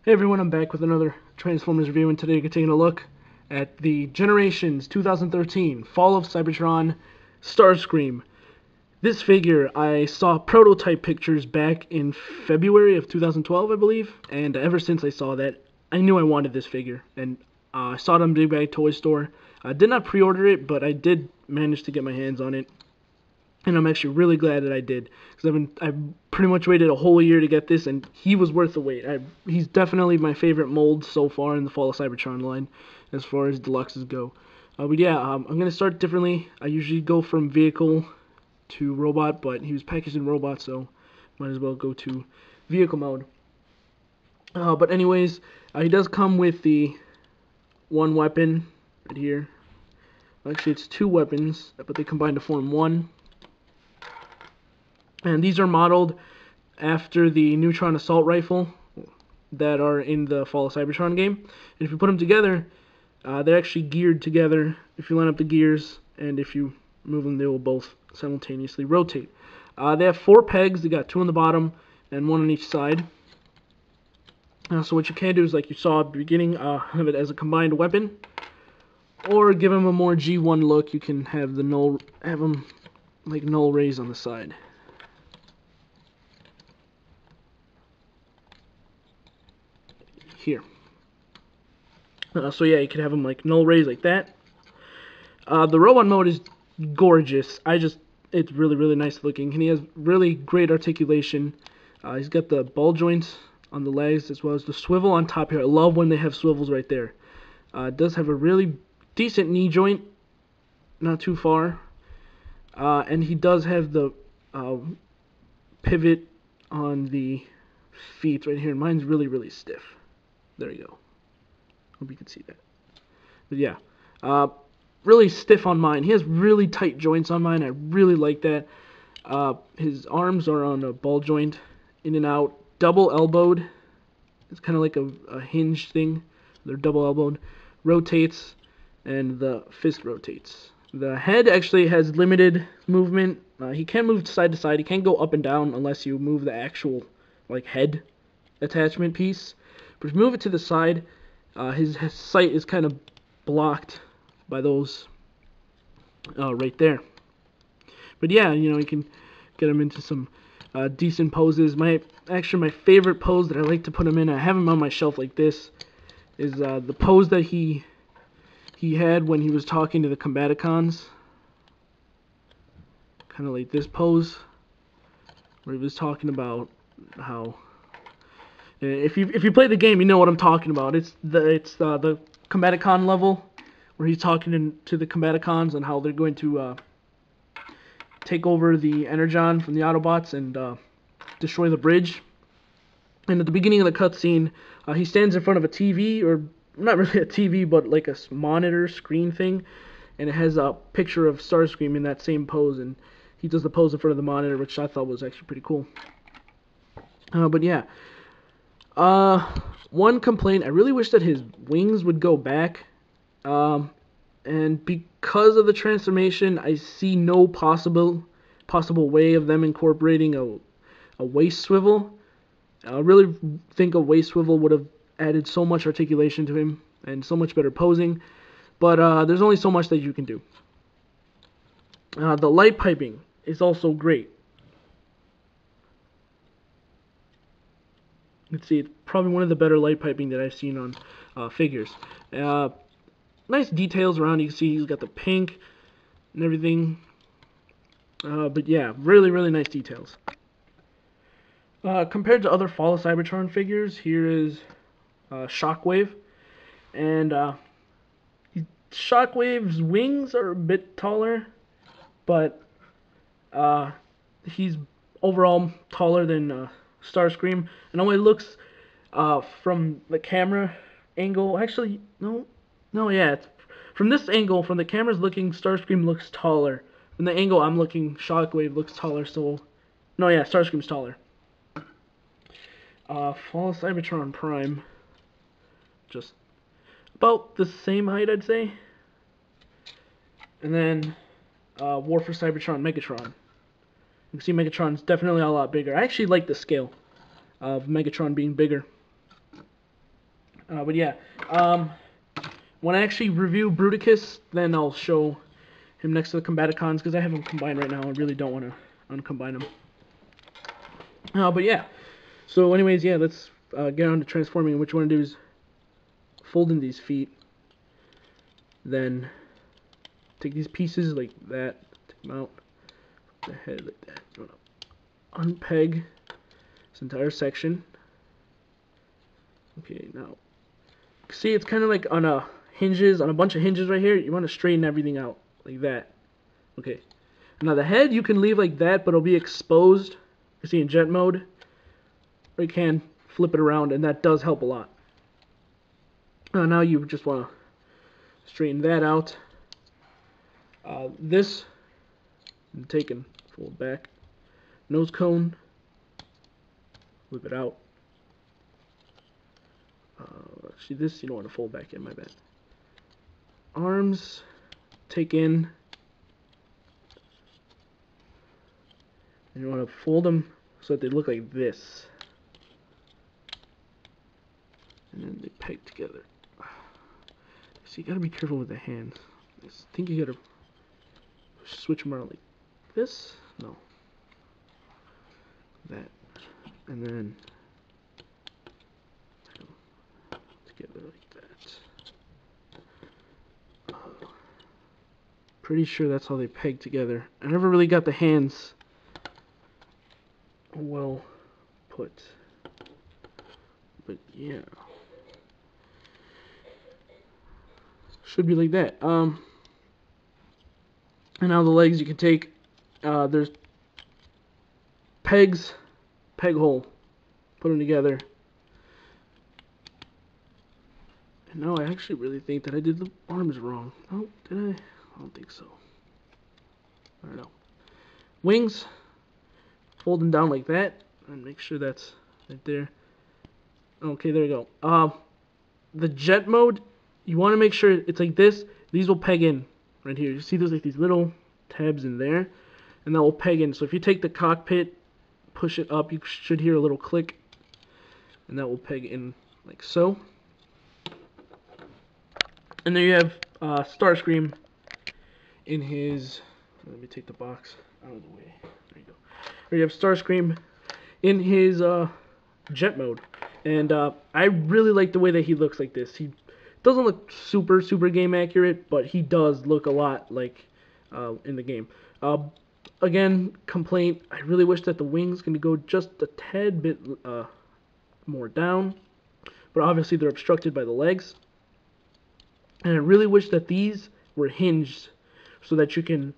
Hey everyone, I'm back with another Transformers review, and today we're taking a look at the Generations 2013 Fall of Cybertron Starscream. This figure, I saw prototype pictures back in February of 2012, I believe, and ever since I saw that, I knew I wanted this figure, and I saw it on Big Bag Toy Store. I did not pre-order it, but I did manage to get my hands on it. And I'm actually really glad that I did, because I pretty much waited a whole year to get this, and he was worth the wait. He's definitely my favorite mold so far in the Fall of Cybertron line, as far as deluxes go. But yeah, I'm gonna start differently. I usually go from vehicle to robot, but he was packaged in robot, so might as well go to vehicle mode. But anyways, he does come with the one weapon right here. Actually, it's two weapons, but they combine to form one. And these are modeled after the Neutron Assault Rifle that are in the Fall of Cybertron game. And if you put them together, they're actually geared together. If you line up the gears and if you move them, they will both simultaneously rotate. They have 4 pegs. They got 2 on the bottom and 1 on each side. So what you can do is, like you saw at the beginning, have it as a combined weapon, or give them a more G1 look. You can have the them like null rays on the side. Here. So yeah, you can have them like null rays like that. The robot mode is gorgeous. It's really nice looking, and he has really great articulation. He's got the ball joints on the legs as well as the swivel on top here. I love when they have swivels right there. It does have a really decent knee joint, not too far, and he does have the pivot on the feet right here. Mine's really stiff. There you go. Hope you can see that. But yeah, really stiff on mine. He has really tight joints on mine. I really like that. His arms are on a ball joint, in and out, double elbowed. It's kind of like a hinge thing. They're double elbowed. Rotates, and the fist rotates. The head actually has limited movement. He can move side to side. He can't go up and down unless you move the actual like head attachment piece. But if you move it to the side, his sight is kind of blocked by those right there. But yeah, you know, you can get him into some decent poses. My favorite pose that I like to put him in, I have him on my shelf like this, is the pose that he had when he was talking to the Combaticons. Kind of like this pose, where he was talking about how, if you play the game, you know what I'm talking about. It's the Combaticon level, where he's talking to the Combaticons on how they're going to take over the Energon from the Autobots and destroy the bridge. And at the beginning of the cutscene, he stands in front of a TV, or not really a TV, but like a monitor screen thing, and it has a picture of Starscream in that same pose, and he does the pose in front of the monitor, which I thought was actually pretty cool. But yeah, one complaint, I really wish that his wings would go back, and because of the transformation, I see no possible way of them incorporating a waist swivel. I really think a waist swivel would have added so much articulation to him and so much better posing, but there's only so much that you can do. The light piping is also great. You can see it's probably one of the better light piping that I've seen on figures. Nice details around. You can see he's got the pink and everything. But yeah, really nice details. Compared to other Fall of Cybertron figures, here is Shockwave, and Shockwave's wings are a bit taller, but he's overall taller than Starscream. And the way it looks from the camera angle, actually, yeah, from this angle, from the camera's looking, Starscream looks taller. From the angle I'm looking, Shockwave looks taller, so, no, yeah, Starscream's taller. Fall of Cybertron Prime, just about the same height, I'd say. And then War for Cybertron Megatron. You can see Megatron's definitely a lot bigger. I actually like the scale of Megatron being bigger. But yeah, when I actually review Bruticus, then I'll show him next to the Combaticons, because I have them combined right now. I really don't want to uncombine them. But yeah, so anyways, yeah, let's get on to transforming. What you want to do is fold in these feet, then take these pieces like that, take them out, the head like that. You want to unpeg this entire section. Okay, now see, it's kind of like on a bunch of hinges right here. You want to straighten everything out like that. Okay, now the head you can leave like that, but it'll be exposed. You see in jet mode, or you can flip it around, and that does help a lot. Now you just want to straighten that out. This, take and fold back. Nose cone, whip it out. Actually, this you don't want to fold back in, my bad. Arms, take in. And you want to fold them so that they look like this. And then they peg together. So you gotta be careful with the hands. I think you gotta switch them around like this. No. That. And then together like that. Pretty sure that's how they peg together. I never really got the hands well put. But yeah. Should be like that. And now the legs you can take, there's pegs, peg hole, put them together. And now I actually really think that I did the arms wrong. Oh, did I? I don't think so. I don't know. Wings, fold them down like that, and make sure that's right there. Okay, there you go. The jet mode, you want to make sure it's like this. These will peg in right here. You see there's like these little tabs in there, and that will peg in. So if you take the cockpit, push it up, you should hear a little click, and that will peg in like so. And there you have Starscream in his. Let me take the box out of the way. There you go. There you have Starscream in his jet mode, and I really like the way that he looks like this. He doesn't look super game accurate, but he does look a lot like in the game. Again, complaint, I really wish that the wings can go just a tad bit more down, but obviously they're obstructed by the legs. And I really wish that these were hinged so that you can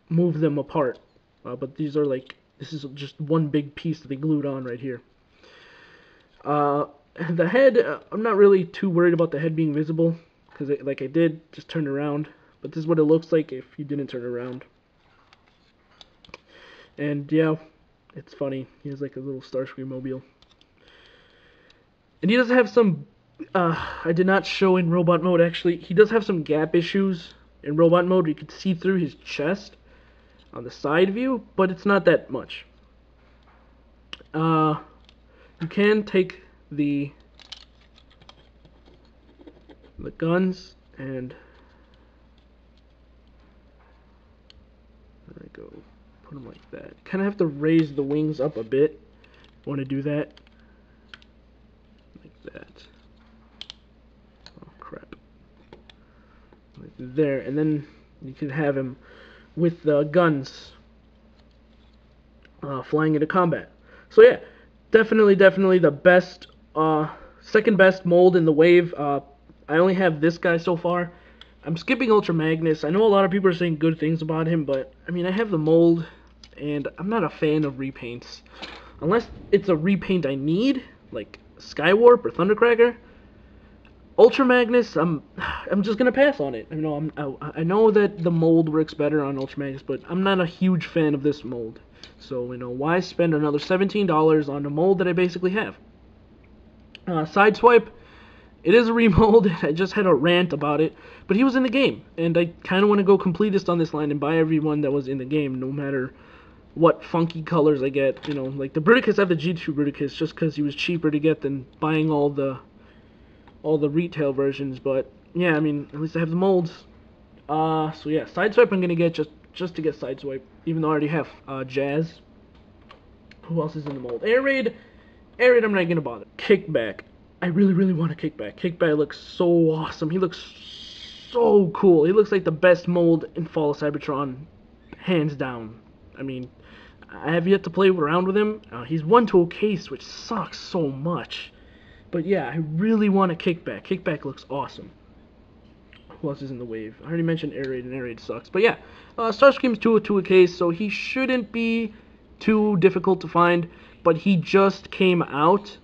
move them apart. But these are like, this is just one big piece that they glued on right here. The head, I'm not really too worried about the head being visible, because like I did, just turn around. But this is what it looks like if you didn't turn around. And yeah, it's funny. He has like a little Starscream mobile. And he does have some, I did not show in robot mode actually, he does have some gap issues in robot mode. You can see through his chest on the side view, but it's not that much. You can take the guns and there we go, put them like that. Kind of have to raise the wings up a bit. Want to do that like that. Oh crap! Like there, and then you can have him with the guns flying into combat. So yeah, definitely the best, second best mold in the wave. I only have this guy so far. I'm skipping Ultra Magnus. I know a lot of people are saying good things about him, but I mean, I have the mold, and I'm not a fan of repaints. Unless it's a repaint I need, like Skywarp or Thundercracker. Ultra Magnus, I'm just gonna pass on it. I know that the mold works better on Ultra Magnus, but I'm not a huge fan of this mold. So, you know, why spend another $17 on a mold that I basically have? Sideswipe, it is a remold. I just had a rant about it, but he was in the game, and I kind of want to go completist on this line and buy everyone that was in the game, no matter what funky colors I get. You know, like the Bruticus, I have the G2 Bruticus just because he was cheaper to get than buying all the all the retail versions, but yeah, I mean, at least I have the molds. So yeah, Sideswipe I'm gonna get just to get Sideswipe, even though I already have Jazz. Who else is in the mold? Air Raid I'm not gonna bother. Kickback. I really want a Kickback. Kickback looks so awesome. He looks so cool. He looks like the best mold in Fall of Cybertron, hands down. I mean, I have yet to play around with him. He's 1-to a case, which sucks so much. But yeah, I really want a Kickback. Kickback looks awesome. Who else is in the wave? I already mentioned Air Raid, and Air Raid sucks. But yeah, Starscream's 2-to a case, so he shouldn't be too difficult to find. But he just came out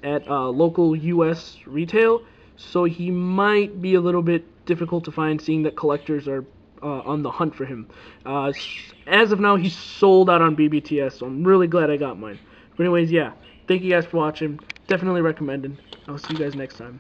at local US retail, so he might be a little bit difficult to find, seeing that collectors are on the hunt for him. As of now, he's sold out on BBTS, so I'm really glad I got mine. But anyways, yeah, thank you guys for watching. Definitely recommended. I'll see you guys next time.